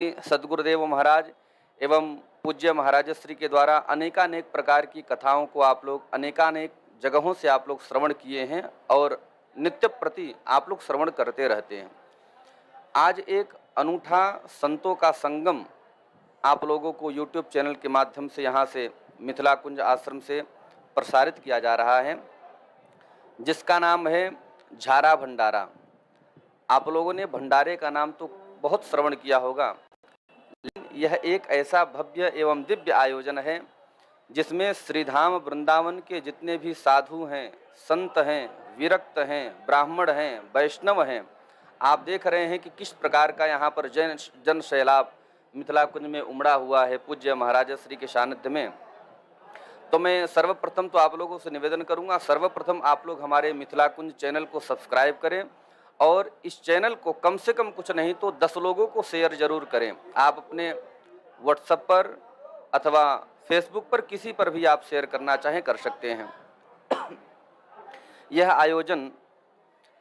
सद्गुरुदेव महाराज एवं पूज्य महाराज श्री के द्वारा अनेकानेक प्रकार की कथाओं को आप लोग अनेकानेक जगहों से आप लोग श्रवण किए हैं और नित्य प्रति आप लोग श्रवण करते रहते हैं। आज एक अनूठा संतों का संगम आप लोगों को YouTube चैनल के माध्यम से यहाँ से मिथिला कुंज आश्रम से प्रसारित किया जा रहा है, जिसका नाम है झारा भंडारा। आप लोगों ने भंडारे का नाम तो बहुत श्रवण किया होगा, लेकिन यह एक ऐसा भव्य एवं दिव्य आयोजन है जिसमें श्रीधाम वृंदावन के जितने भी साधु हैं, संत हैं, विरक्त हैं, ब्राह्मण हैं, वैष्णव हैं, आप देख रहे हैं कि किस प्रकार का यहाँ पर जन सैलाब मिथिला कुंज में उमड़ा हुआ है पूज्य महाराज श्री के सानिध्य में। तो मैं सर्वप्रथम तो आप लोगों से निवेदन करूंगा, सर्वप्रथम आप लोग हमारे मिथिला कुंज चैनल को सब्सक्राइब करें और इस चैनल को कम से कम कुछ नहीं तो 10 लोगों को शेयर जरूर करें। आप अपने व्हाट्सएप पर अथवा फेसबुक पर किसी पर भी आप शेयर करना चाहें कर सकते हैं। यह आयोजन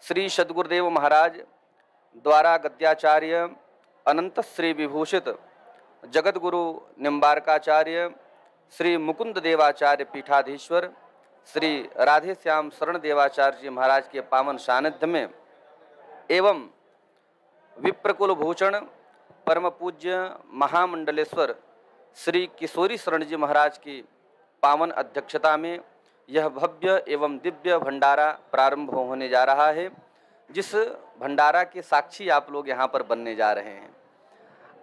श्री सद्गुरुदेव महाराज द्वारा गद्याचार्य अनंत श्री विभूषित जगत गुरु निम्बारकाचार्य श्री मुकुंद देवाचार्य पीठाधीश्वर श्री राधे श्याम शरण देवाचार्य जी महाराज के पावन सानिध्य में एवं विप्रकुल भूषण परम पूज्य महामंडलेश्वर श्री किशोरी शरण जी महाराज की पावन अध्यक्षता में यह भव्य एवं दिव्य भंडारा प्रारंभ होने जा रहा है, जिस भंडारा के साक्षी आप लोग यहाँ पर बनने जा रहे हैं।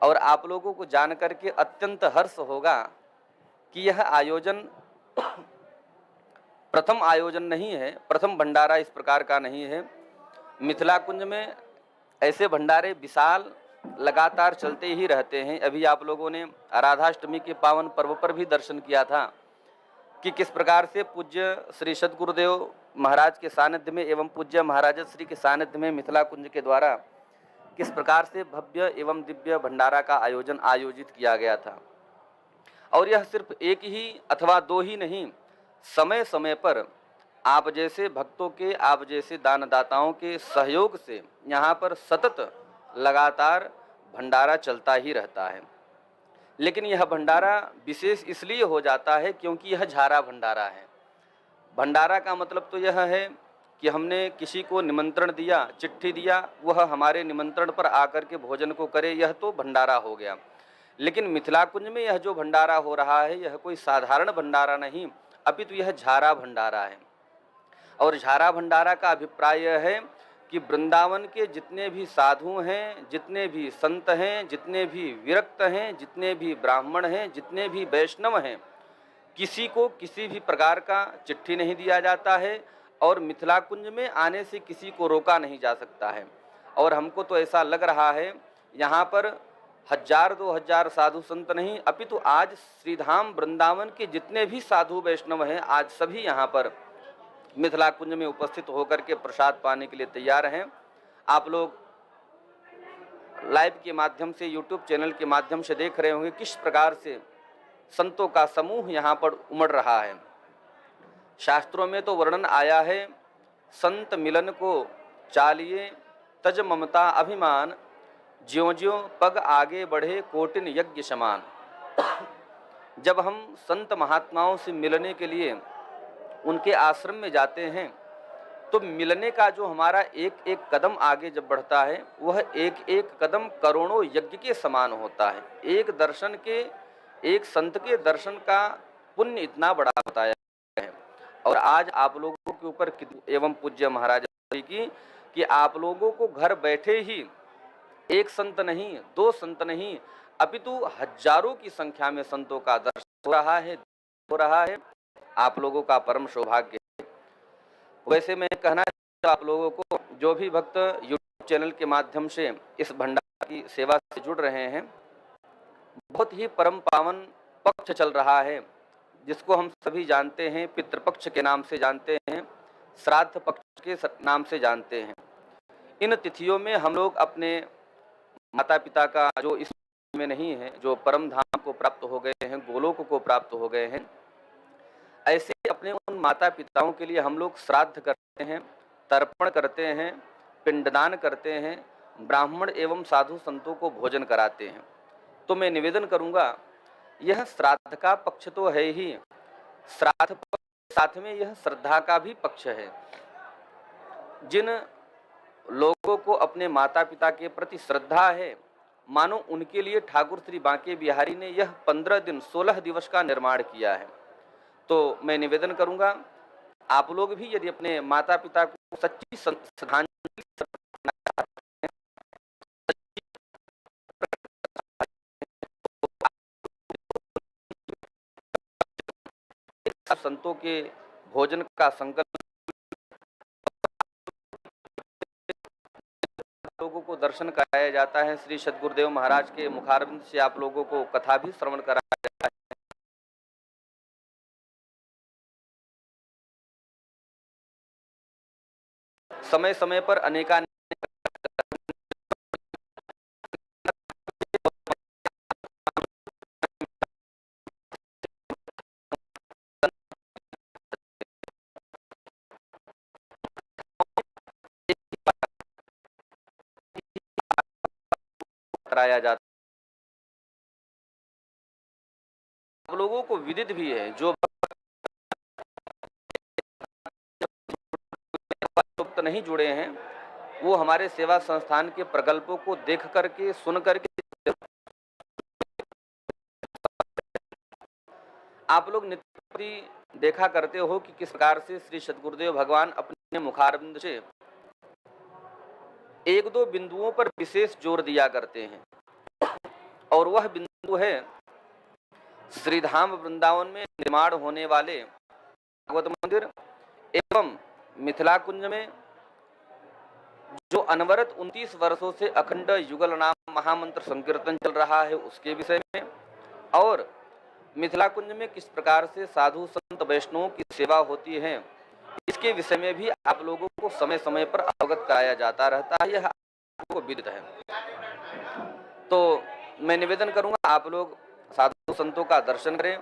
और आप लोगों को जानकर के अत्यंत हर्ष होगा कि यह आयोजन प्रथम आयोजन नहीं है, प्रथम भंडारा इस प्रकार का नहीं है। मिथिला कुंज में ऐसे भंडारे विशाल लगातार चलते ही रहते हैं। अभी आप लोगों ने राधाष्टमी के पावन पर्व पर भी दर्शन किया था कि किस प्रकार से पूज्य श्री सद्गुरुदेव महाराज के सानिध्य में एवं पूज्य महाराज श्री के सानिध्य में मिथिला कुंज के द्वारा किस प्रकार से भव्य एवं दिव्य भंडारा का आयोजन आयोजित किया गया था। और यह सिर्फ एक ही अथवा दो ही नहीं, समय समय पर आप जैसे भक्तों के, आप जैसे दानदाताओं के सहयोग से यहाँ पर सतत लगातार भंडारा चलता ही रहता है। लेकिन यह भंडारा विशेष इसलिए हो जाता है क्योंकि यह झारा भंडारा है। भंडारा का मतलब तो यह है कि हमने किसी को निमंत्रण दिया, चिट्ठी दिया, वह हमारे निमंत्रण पर आकर के भोजन को करे, यह तो भंडारा हो गया। लेकिन मिथिला कुंज में यह जो भंडारा हो रहा है यह कोई साधारण भंडारा नहीं, अपितु यह झारा भंडारा है। और झारा भंडारा का अभिप्राय यह है कि वृंदावन के जितने भी साधु हैं, जितने भी संत हैं, जितने भी विरक्त हैं, जितने भी ब्राह्मण हैं, जितने भी वैष्णव हैं, किसी को किसी भी प्रकार का चिट्ठी नहीं दिया जाता है और मिथिला कुंज में आने से किसी को रोका नहीं जा सकता है। और हमको तो ऐसा लग रहा है यहाँ पर 1000-2000 साधु संत नहीं, अपितु आज श्रीधाम वृंदावन के जितने भी साधु वैष्णव हैं, आज सभी यहाँ पर मिथिला कुंज में उपस्थित होकर के प्रसाद पाने के लिए तैयार हैं। आप लोग लाइव के माध्यम से, YouTube चैनल के माध्यम से देख रहे होंगे किस प्रकार से संतों का समूह यहाँ पर उमड़ रहा है। शास्त्रों में तो वर्णन आया है, संत मिलन को चालिए तज ममता अभिमान, ज्यों ज्यों पग आगे बढ़े कोटिन यज्ञ समान। जब हम संत महात्माओं से मिलने के लिए उनके आश्रम में जाते हैं तो मिलने का जो हमारा एक एक कदम आगे जब बढ़ता है वह एक एक कदम करोड़ों यज्ञ के समान होता है। एक दर्शन के, एक संत के दर्शन का पुण्य इतना बड़ा बताया है। और आज आप लोगों के ऊपर एवं पूज्य महाराज की कि आप लोगों को घर बैठे ही एक संत नहीं, 2 संत नहीं, अपितु हजारों की संख्या में संतों का दर्शन हो रहा है। आप लोगों का परम सौभाग्य है। वैसे मैं कहना चाहता हूं आप लोगों को, जो भी भक्त YouTube चैनल के माध्यम से इस भंडारा की सेवा से जुड़ रहे हैं, बहुत ही परम पावन पक्ष चल रहा है जिसको हम सभी जानते हैं, पितृपक्ष के नाम से जानते हैं, श्राद्ध पक्ष के नाम से जानते हैं। इन तिथियों में हम लोग अपने माता पिता का जो इस में नहीं है, जो परम धाम को प्राप्त हो गए हैं, गोलोक को प्राप्त हो गए हैं, ऐसे अपने उन माता पिताओं के लिए हम लोग श्राद्ध करते हैं, तर्पण करते हैं, पिंडदान करते हैं, ब्राह्मण एवं साधु संतों को भोजन कराते हैं। तो मैं निवेदन करूंगा, यह श्राद्ध का पक्ष तो है ही, श्राद्ध पक्ष के साथ में यह श्रद्धा का भी पक्ष है। जिन लोगों को अपने माता पिता के प्रति श्रद्धा है, मानो उनके लिए ठाकुर श्री बांके बिहारी ने यह 15 दिन 16 दिवस का निर्माण किया है। तो मैं निवेदन करूंगा, आप लोग भी यदि अपने माता पिता को सच्ची श्रद्धांजलि संतों के भोजन का संकल्प, लोगों को दर्शन कराया जाता है, श्री सद्गुरुदेव महाराज के मुखारबिंद से आप लोगों को कथा भी श्रवण कराया जाता है। समय समय पर अनेकानेक कराया जाता है। आप लोगों को विदित भी है, जो नहीं जुड़े हैं वो हमारे सेवा संस्थान के प्रकल्पों को देख करके, सुन करके, आप लोग नित्य देखा करते हो कि किस प्रकार से श्री सद्गुरुदेव भगवान अपने मुखारबिंद से एक दो बिंदुओं पर विशेष जोर दिया करते हैं, और वह बिंदु है श्रीधाम वृंदावन में निर्माण होने वाले भागवत मंदिर एवं मिथिला कुंज में जो अनवरत 29 वर्षों से अखंड युगल नाम महामंत्र संकीर्तन चल रहा है उसके विषय में, और मिथिला कुंज में किस प्रकार से साधु संत वैष्णवों की सेवा होती है इसके विषय में भी आप लोगों को समय समय पर अवगत कराया जाता रहता है, यह आपको विदित है। तो मैं निवेदन करूंगा, आप लोग साधु संतों का दर्शन करें,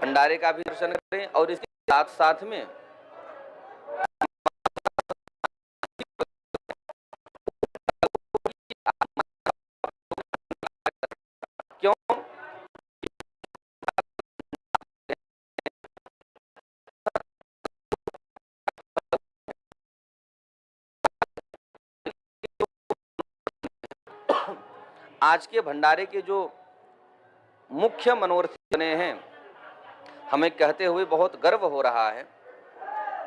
भंडारे का भी दर्शन करें, और इसके साथ साथ में क्यों आज के भंडारे के जो मुख्य मनोरथ बने हैं, हमें कहते हुए बहुत गर्व हो रहा है।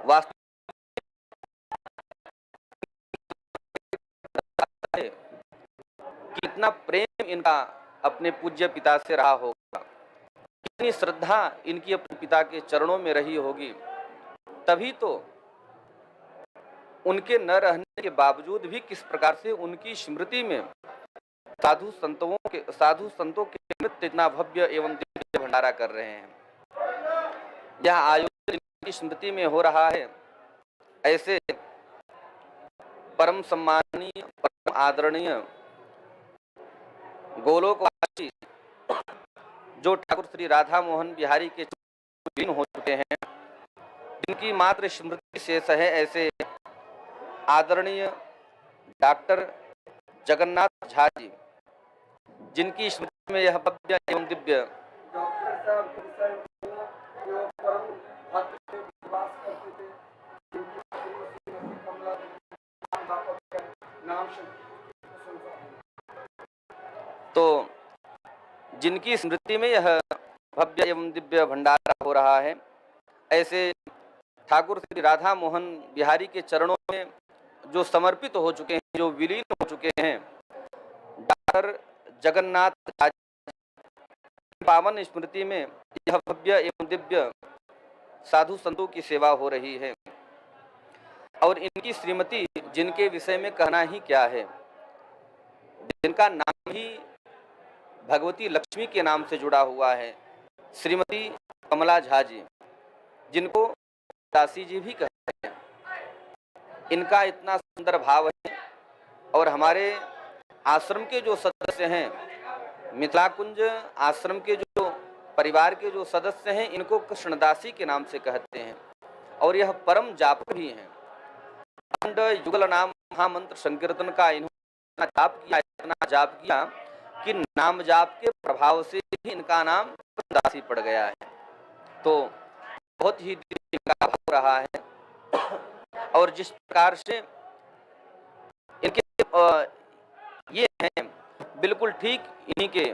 वास्तव कितना प्रेम इनका अपने पूज्य पिता से रहा होगा, कितनी श्रद्धा इनकी अपने पिता के चरणों में रही होगी, तभी तो उनके न रहने के बावजूद भी किस प्रकार से उनकी स्मृति में साधु संतों के निमित्त इतना भव्य एवं दिव्य भंडारा कर रहे हैं। यह आयोजन की स्मृति में हो रहा है। ऐसे परम सम्माननीय, परम आदरणीय गोलोकवासी जो ठाकुर श्री राधा मोहन बिहारी के लीन हो चुके हैं, जिनकी मात्र स्मृति शेष है, ऐसे आदरणीय डॉक्टर जगन्नाथ झा जी, जिनकी स्मृति में यह भव्य एवं दिव्य तो जिनकी स्मृति में यह भव्य एवं दिव्य भंडारा हो रहा है, ऐसे ठाकुर श्री राधा मोहन बिहारी के चरणों में जो समर्पित हो चुके हैं, जो विलीन हो चुके हैं, डॉक्टर जगन्नाथ पावन स्मृति में यह भव्य एवं दिव्य साधु संतों की सेवा हो रही है। और इनकी श्रीमती, जिनके विषय में कहना ही क्या है, जिनका नाम ही भगवती लक्ष्मी के नाम से जुड़ा हुआ है, श्रीमती कमला झा जी, जिनको दासी जी भी कहते हैं। इनका इतना सुंदर भाव है, और हमारे आश्रम के जो सदस्य हैं, मिथिला कुंज आश्रम के जो परिवार के जो सदस्य हैं, इनको कृष्णदासी के नाम से कहते हैं, और यह परम जाप भी हैं। अखंड युगल नाम महामंत्र संकीर्तन का इन्होंने इतना जाप किया कि नाम जाप के प्रभाव से ही इनका नाम दासी पड़ गया है। तो बहुत ही दिव्य इनका भाव रहा है। और जिस प्रकार से इनके ये हैं, बिल्कुल ठीक इन्हीं के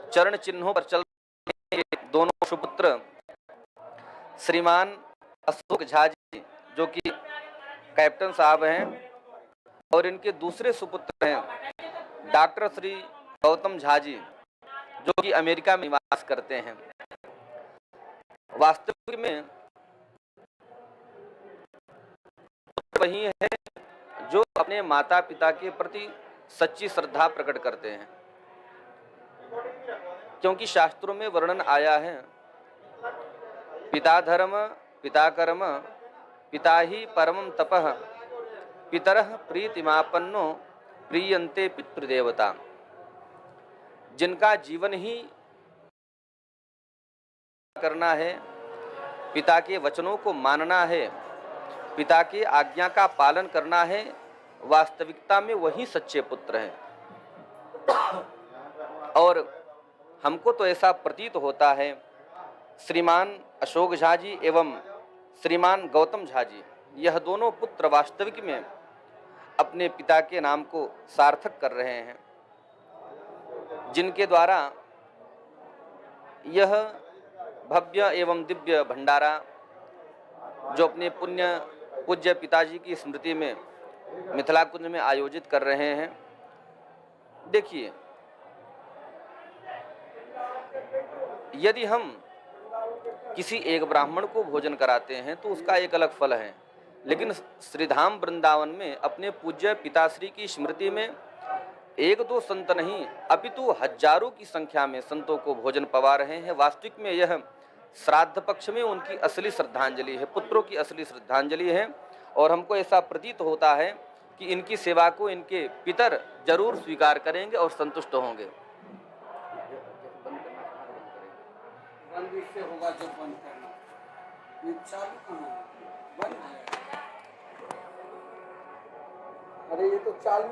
चरण चिन्हों पर चल रहे दोनों सुपुत्र श्रीमान अशोक झा जी, जो कि कैप्टन साहब हैं, और इनके दूसरे सुपुत्र हैं डॉक्टर श्री गौतम झा जी, जो कि अमेरिका में निवास करते हैं। वास्तविक में वही है जो अपने माता पिता के प्रति सच्ची श्रद्धा प्रकट करते हैं, क्योंकि शास्त्रों में वर्णन आया है, पिता धर्म पिता कर्म पिता ही परमं तपः पितरः प्रीतिमापन्नो प्रीयन्ते पितृदेवता। जिनका जीवन ही करना है, पिता के वचनों को मानना है, पिता की आज्ञा का पालन करना है, वास्तविकता में वही सच्चे पुत्र हैं। और हमको तो ऐसा प्रतीत होता है, श्रीमान अशोक झा जी एवं श्रीमान गौतम झा जी, यह दोनों पुत्र वास्तविक में अपने पिता के नाम को सार्थक कर रहे हैं, जिनके द्वारा यह भव्य एवं दिव्य भंडारा जो अपने पूज्य पिताजी की स्मृति में मिथिला कुंज में आयोजित कर रहे हैं। देखिए, यदि हम किसी एक ब्राह्मण को भोजन कराते हैं तो उसका एक अलग फल है, लेकिन श्रीधाम वृंदावन में अपने पूज्य पिताश्री की स्मृति में एक दो संत नहीं अपितु हजारों की संख्या में संतों को भोजन पवा रहे हैं। वास्तविक में यह श्राद्ध पक्ष में उनकी असली श्रद्धांजलि है, पुत्रों की असली श्रद्धांजलि है। और हमको ऐसा प्रतीत होता है कि इनकी सेवा को इनके पितर जरूर स्वीकार करेंगे और संतुष्ट होंगे। बंद इससे होगा जब बंद करना, ये चालू कहाँ है? बंद है। अरे ये तो चालू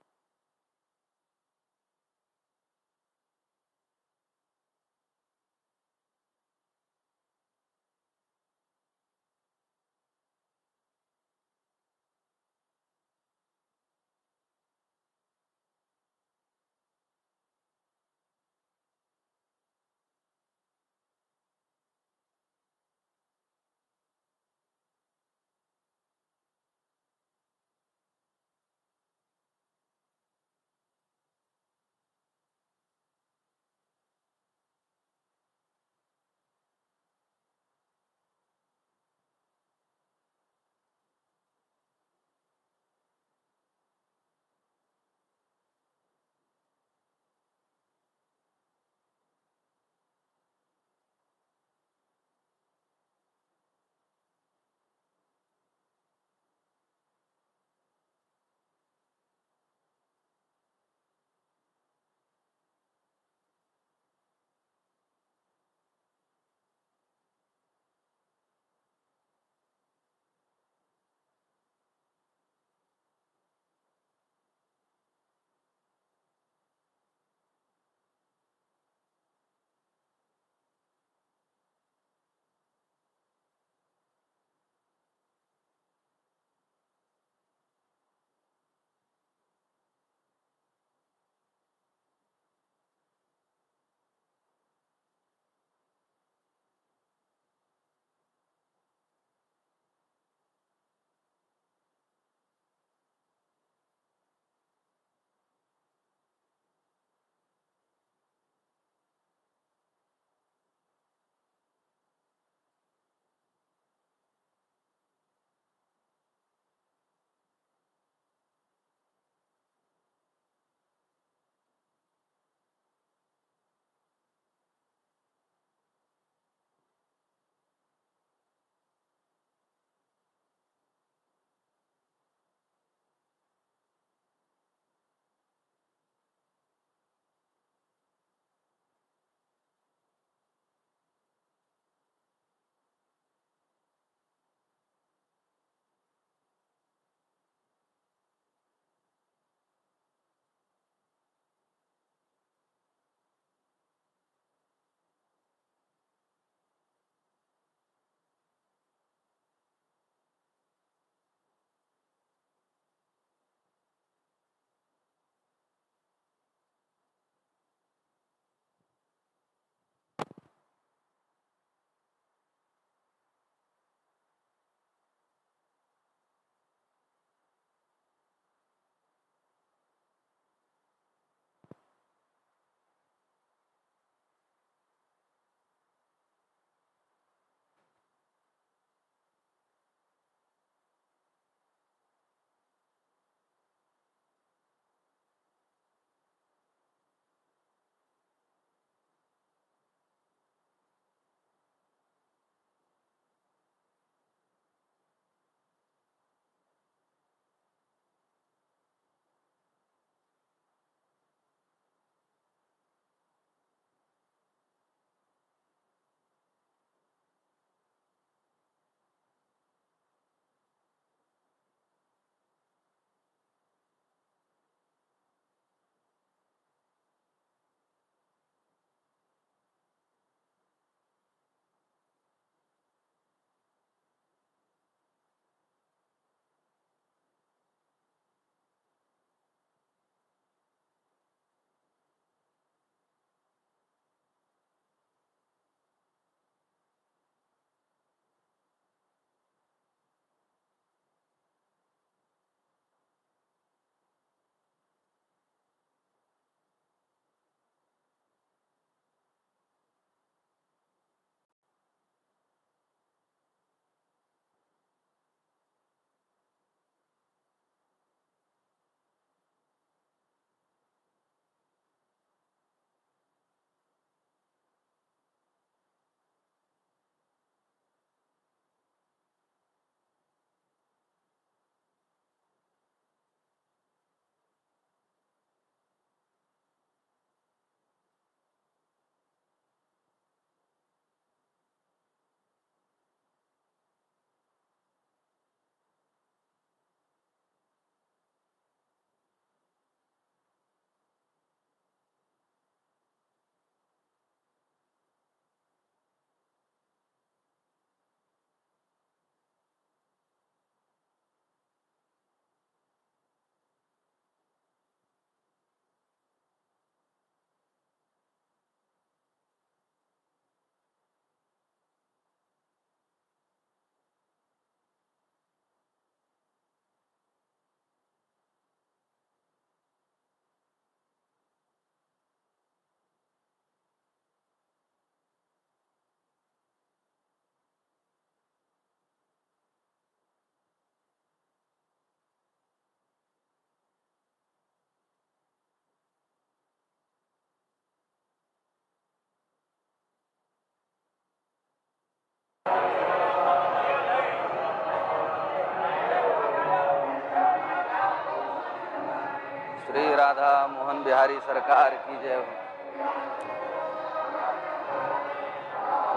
राधा मोहन बिहारी सरकार की जय हो।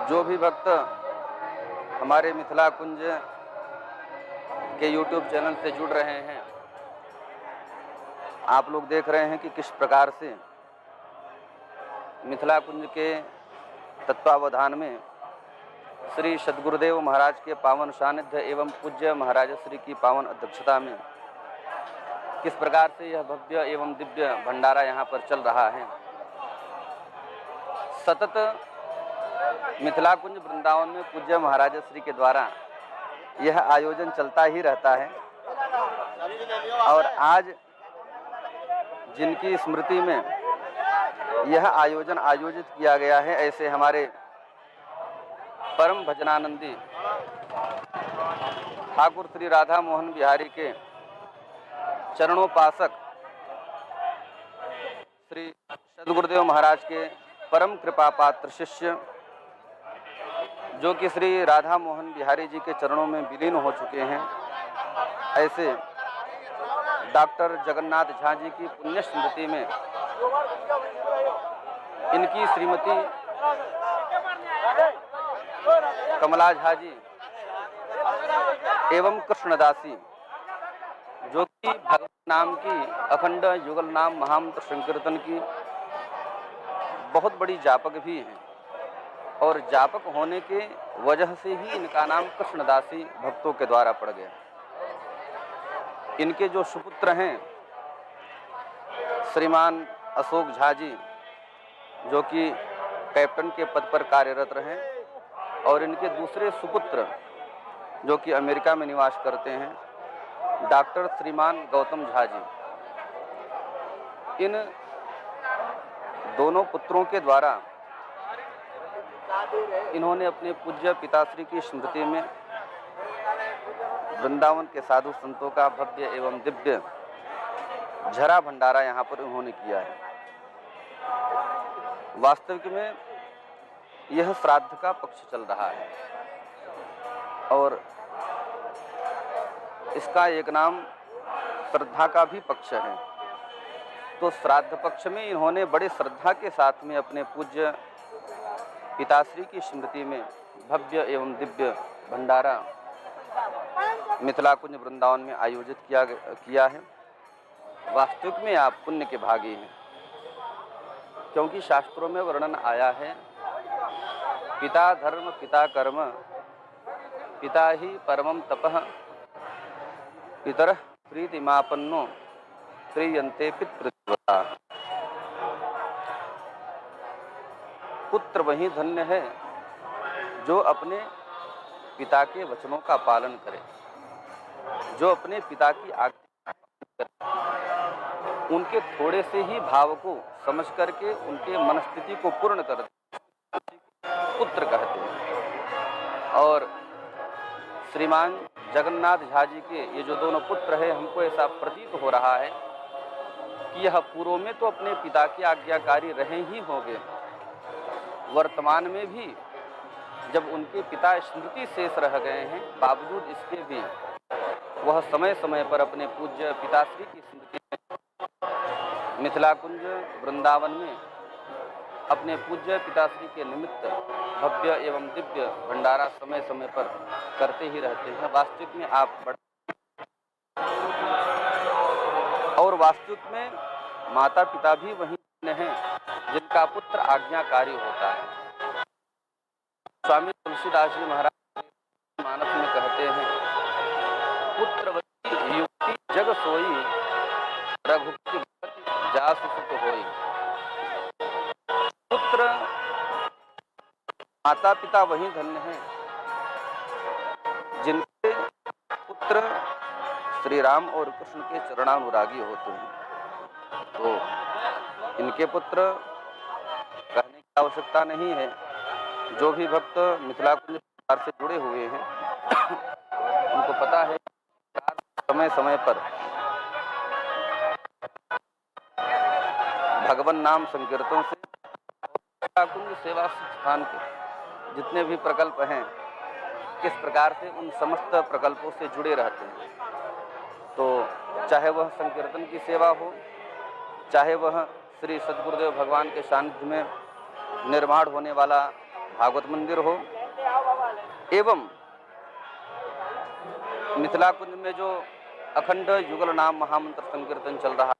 जो भी भक्त हमारे मिथिला कुंज के यूट्यूब चैनल से जुड़ रहे हैं, आप लोग देख रहे हैं कि किस प्रकार से मिथिला कुंज के तत्वावधान में श्री सद्गुरुदेव महाराज के पावन सानिध्य एवं पूज्य महाराज श्री की पावन अध्यक्षता में किस प्रकार से यह भव्य एवं दिव्य भंडारा यहाँ पर चल रहा है। सतत मिथिला कुंज वृंदावन में पूज्य महाराज श्री के द्वारा यह आयोजन चलता ही रहता है और आज जिनकी स्मृति में यह आयोजन आयोजित किया गया है, ऐसे हमारे परम भजनानंदी ठाकुर श्री राधा मोहन बिहारी के चरणोपासक श्री सद्गुरुदेव महाराज के परम कृपा पात्र शिष्य, जो कि श्री राधा मोहन बिहारी जी के चरणों में विलीन हो चुके हैं, ऐसे डॉक्टर जगन्नाथ झा जी की पुण्य स्मृति में इनकी श्रीमती कमला झा जी एवं कृष्णदासी, जो कि भगवान नाम की अखंड युगल नाम महामंत्र संकीर्तन की बहुत बड़ी जापक भी हैं और जापक होने के वजह से ही इनका नाम कृष्णदासी भक्तों के द्वारा पड़ गया। इनके जो सुपुत्र हैं श्रीमान अशोक झा जी, जो कि कैप्टन के पद पर कार्यरत रहे, और इनके दूसरे सुपुत्र जो कि अमेरिका में निवास करते हैं, डॉक्टर श्रीमान गौतम झा जी। इन दोनों पुत्रों के द्वारा इन्होंने अपने पूज्य पिताश्री की स्मृति में वृंदावन के साधु संतों का भव्य एवं दिव्य झरा भंडारा यहाँ पर उन्होंने किया है। वास्तविक में यह श्राद्ध का पक्ष चल रहा है और इसका एक नाम श्रद्धा का भी पक्ष है। तो श्राद्ध पक्ष में इन्होंने बड़े श्रद्धा के साथ में अपने पूज्य पिताश्री की स्मृति में भव्य एवं दिव्य भंडारा मिथिला कुंज वृंदावन में आयोजित किया है। वास्तविक में आप पुण्य के भागी हैं, क्योंकि शास्त्रों में वर्णन आया है, पिता धर्म पिता कर्म पिता ही परमं तपः पितरः प्रीतिमापन्नो प्रीयन्ते पितृव्रता। पुत्र वही धन्य है जो अपने पिता के वचनों का पालन करे, जो अपने पिता की आज्ञा करे, उनके थोड़े से ही भाव को समझ करके उनके मनस्थिति को पूर्ण कर पुत्र कहते हैं। और श्रीमान जगन्नाथ झा जी के ये जो दोनों पुत्र हैं, हमको ऐसा प्रतीत हो रहा है कि यह पूर्व में तो अपने पिता के आज्ञाकारी रहे ही होंगे, वर्तमान में भी जब उनके पिता स्मृति शेष रह गए हैं, बावजूद इसके भी वह समय समय पर अपने पूज्य पिताश्री की स्मृति में मिथिला कुंज वृंदावन में अपने पूज्य पिताश्री के निमित्त भव्य एवं दिव्य भंडारा समय समय पर करते ही रहते हैं। वास्तविक में आप और वास्तविक में माता पिता भी वही हैं जिनका पुत्र आज्ञाकारी होता है। स्वामी तुलसीदास जी महाराज मानस में कहते हैं, पुत्रवती युक्ति जग सोई रघुपति जासु सुत होई। पुत्र माता पिता वही धन्य हैं जिनके पुत्र श्री राम और कृष्ण के चरणानुरागी होते हैं। तो इनके पुत्र कहने की आवश्यकता नहीं है। जो भी भक्त मिथिला कुंज परिवार से जुड़े हुए हैं उनको पता है समय समय पर भगवान नाम संकीर्तन से मिथिला कुंज सेवा स्थान के जितने भी प्रकल्प हैं, किस प्रकार से उन समस्त प्रकल्पों से जुड़े रहते हैं। तो चाहे वह संकीर्तन की सेवा हो, चाहे वह श्री सद्गुरुदेव भगवान के सानिध्य में निर्माण होने वाला भागवत मंदिर हो, एवं मिथिला कुंज में जो अखंड युगल नाम महामंत्र संकीर्तन चल रहा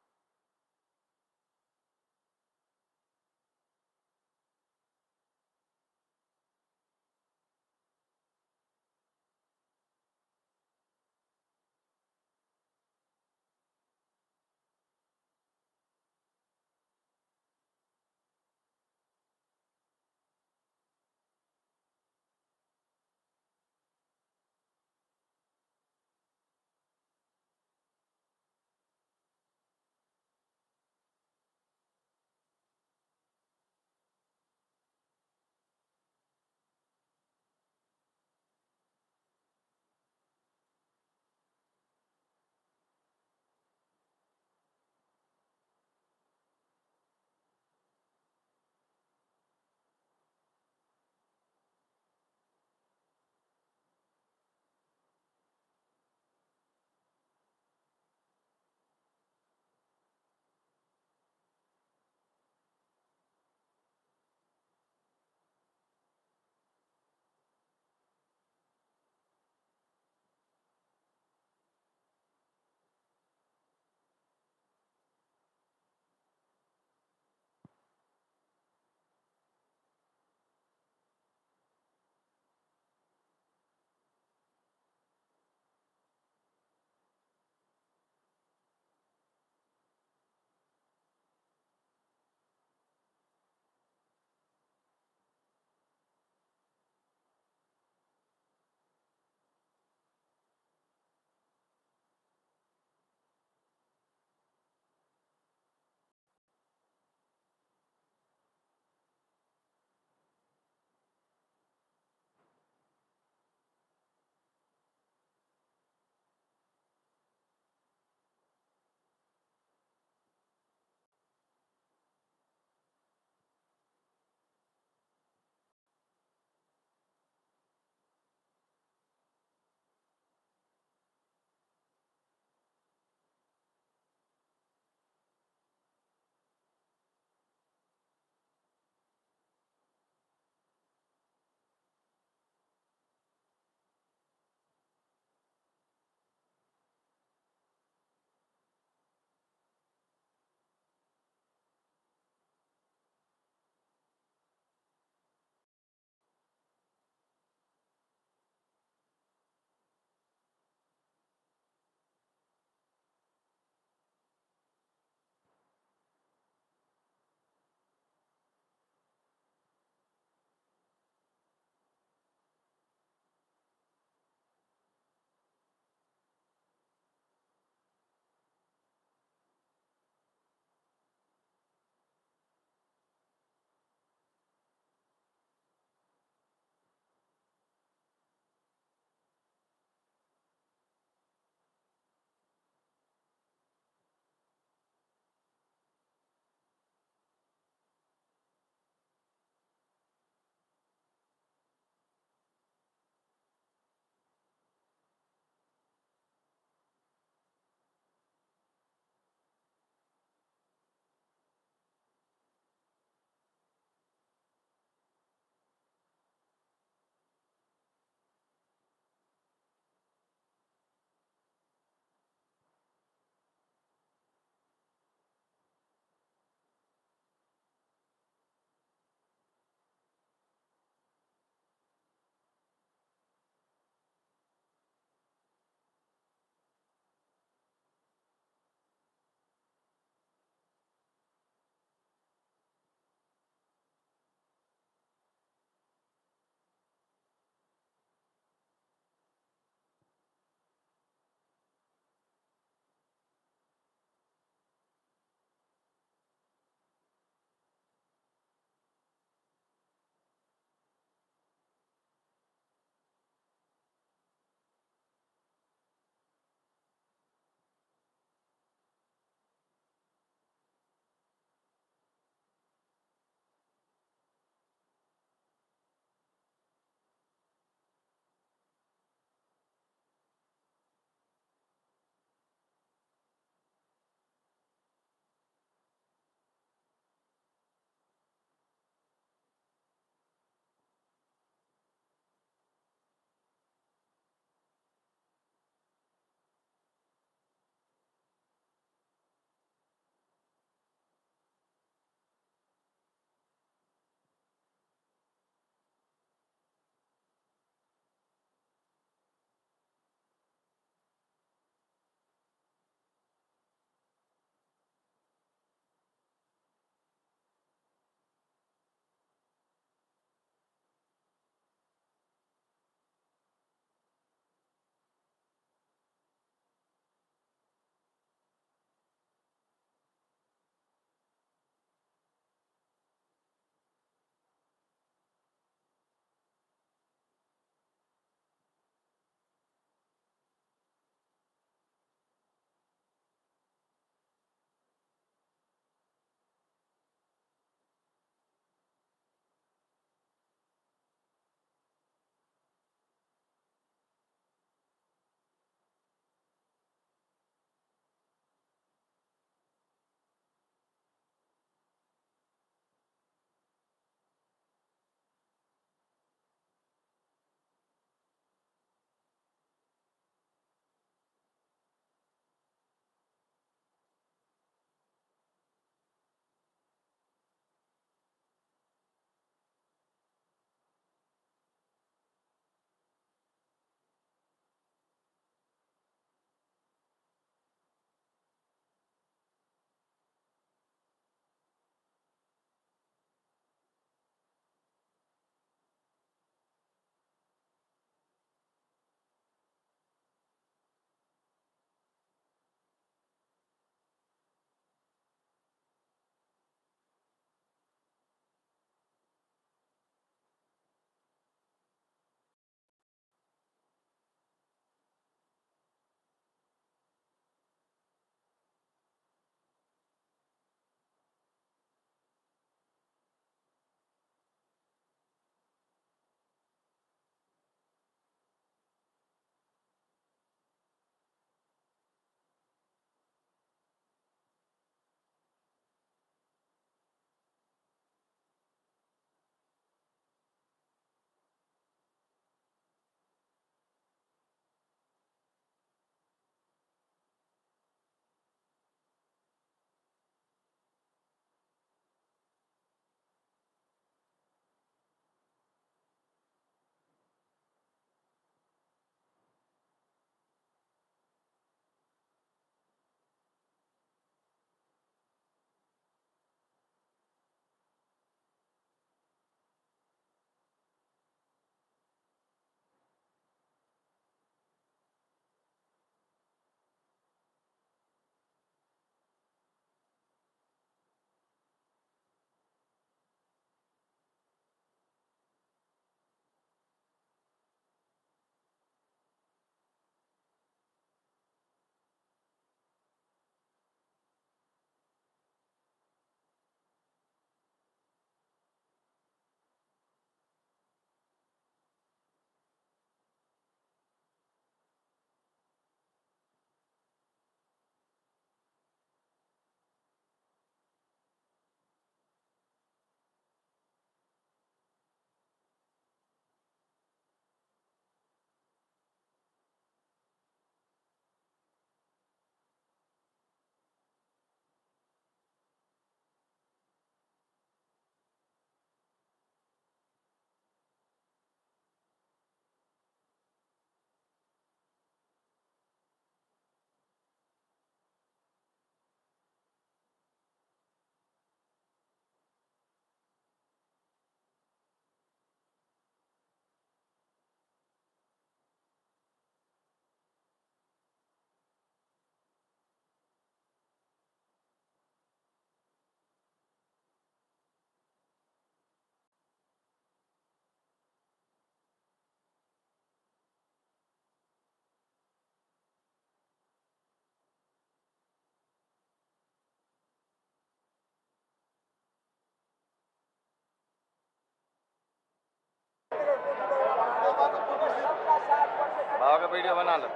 वीडियो बना लो।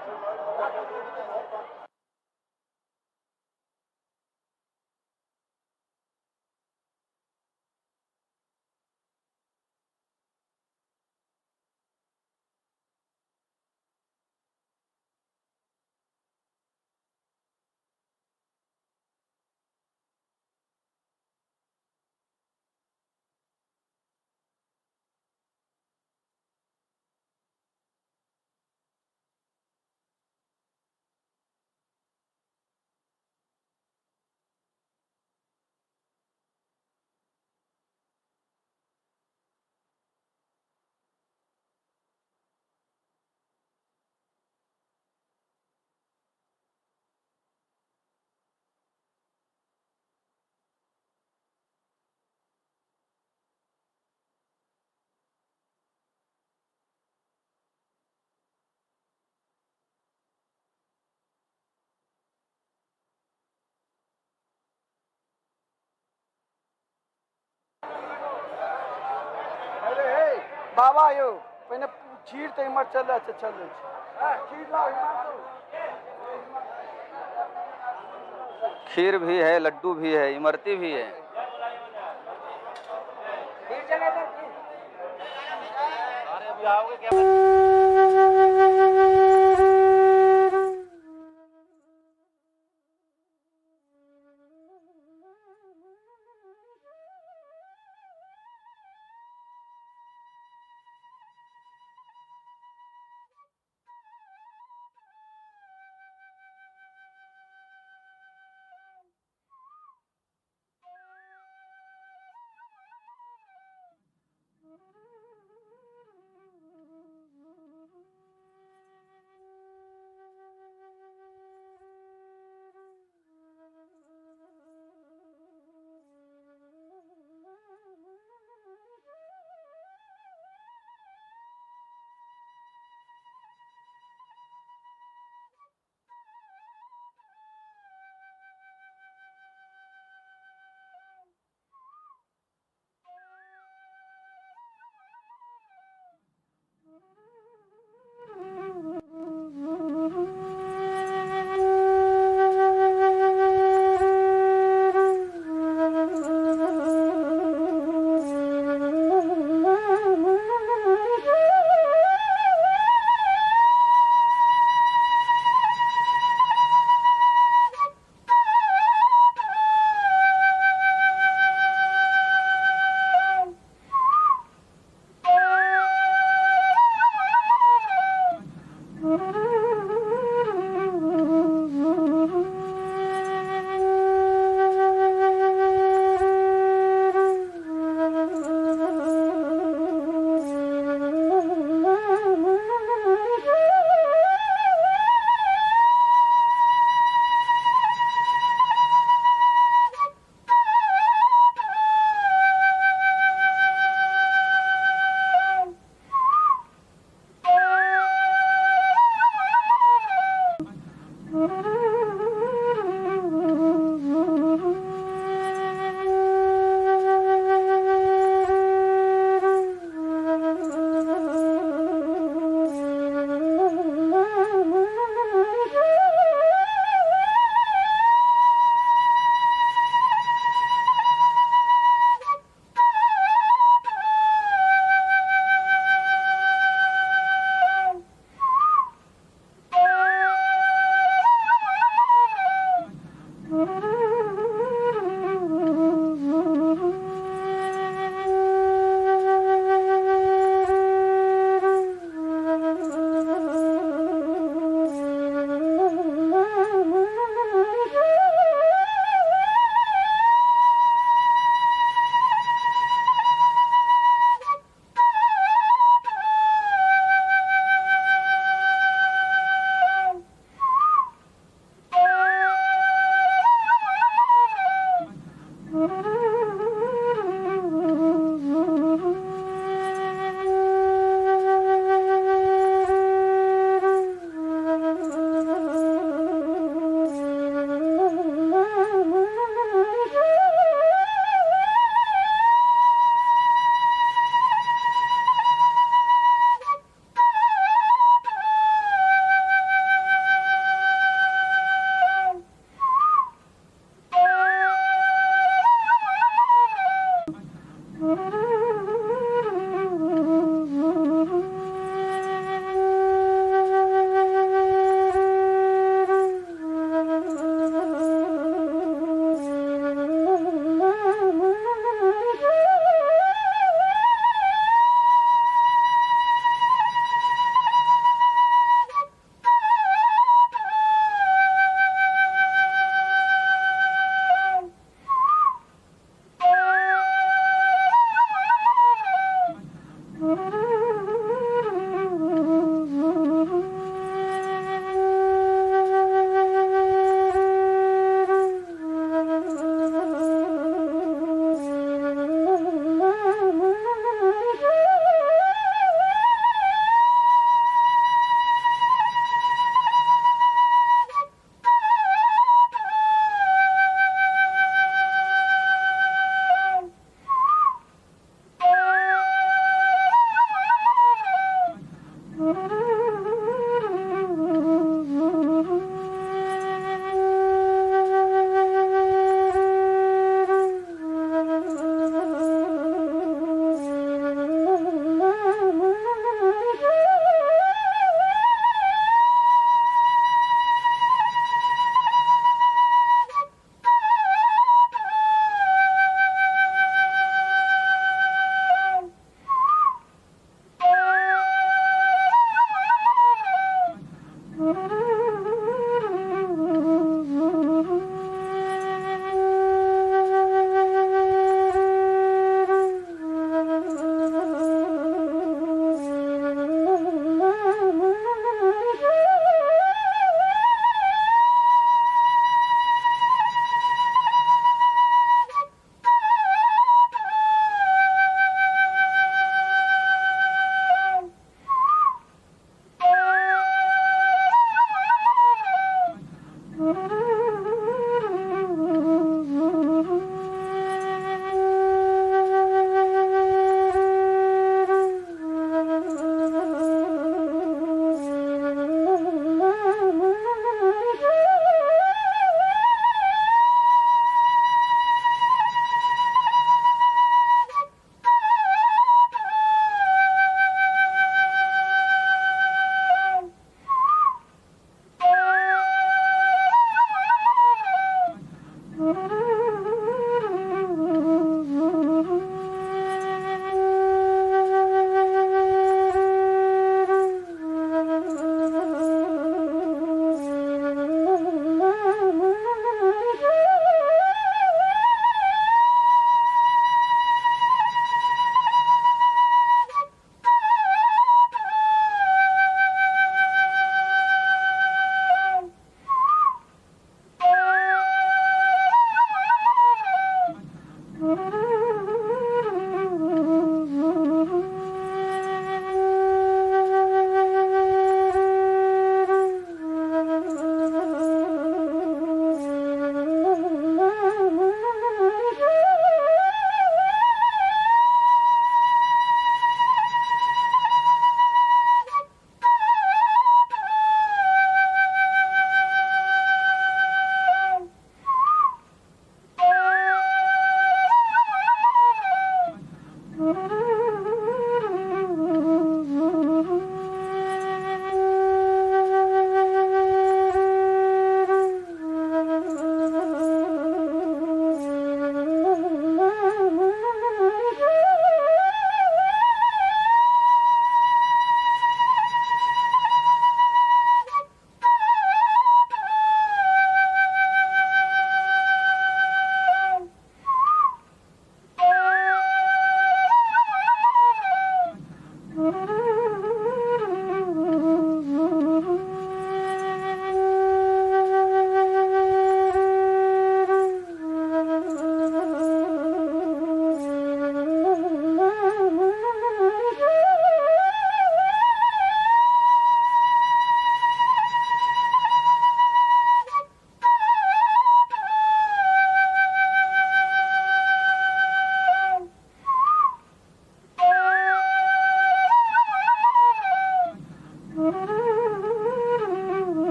अरे हे बाबा यो पहले खीर तो इमर चल रहा चल खीर लाओ इमर तो। खीर भी है, लड्डू भी है, इमरती भी है। अरे अभी आओगे क्या?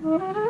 है।